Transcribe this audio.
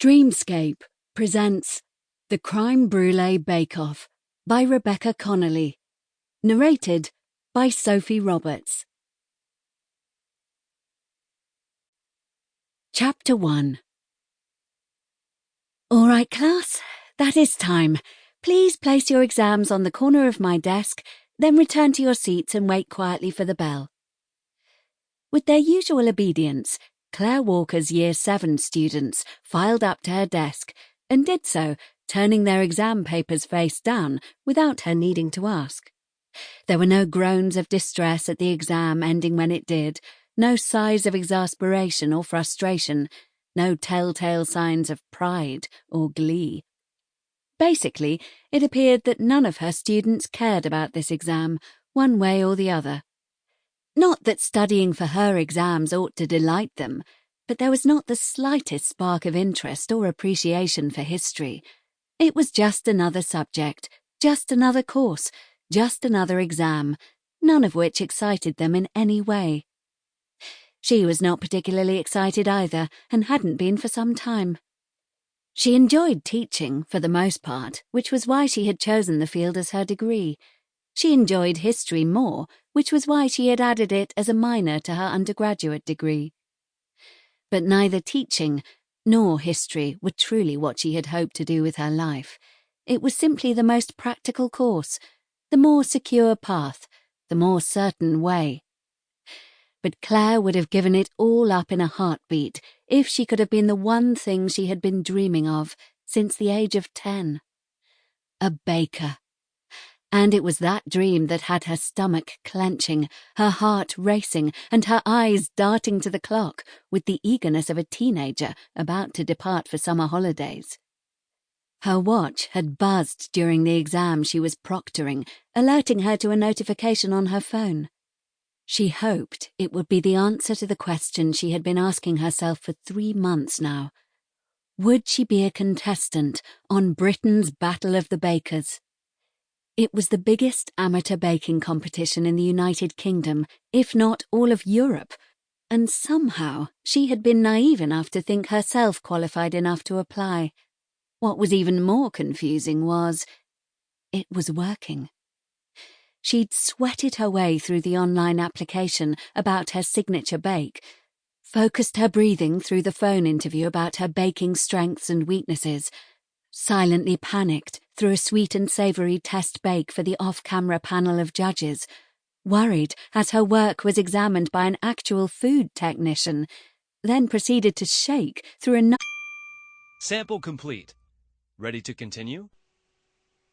Dreamscape presents The Crime Brûlée Bake-Off by Rebecca Connolly. Narrated by Sophie Roberts. Chapter 1. All right, class, that is time. Please place your exams on the corner of my desk, then return to your seats and wait quietly for the bell. With their usual obedience, Claire Walker's Year 7 students filed up to her desk and did so, turning their exam papers face down without her needing to ask. There were no groans of distress at the exam ending when it did, no sighs of exasperation or frustration, no telltale signs of pride or glee. Basically, it appeared that none of her students cared about this exam, one way or the other. Not that studying for her exams ought to delight them, but there was not the slightest spark of interest or appreciation for history. It was just another subject, just another course, just another exam, none of which excited them in any way. She was not particularly excited either, and hadn't been for some time. She enjoyed teaching, for the most part, which was why she had chosen the field as her degree. She enjoyed history more, which was why she had added it as a minor to her undergraduate degree. But neither teaching nor history were truly what she had hoped to do with her life. It was simply the most practical course, the more secure path, the more certain way. But Claire would have given it all up in a heartbeat if she could have been the one thing she had been dreaming of since the age of 10. A baker. And it was that dream that had her stomach clenching, her heart racing, and her eyes darting to the clock with the eagerness of a teenager about to depart for summer holidays. Her watch had buzzed during the exam she was proctoring, alerting her to a notification on her phone. She hoped it would be the answer to the question she had been asking herself for 3 months now. Would she be a contestant on Britain's Battle of the Bakers? It was the biggest amateur baking competition in the United Kingdom, if not all of Europe, and somehow she had been naive enough to think herself qualified enough to apply. What was even more confusing was, it was working. She'd sweated her way through the online application about her signature bake, focused her breathing through the phone interview about her baking strengths and weaknesses, silently panicked through a sweet and savoury test bake for the off-camera panel of judges, worried as her work was examined by an actual food technician, then proceeded to shake through a... Sample complete. Ready to continue?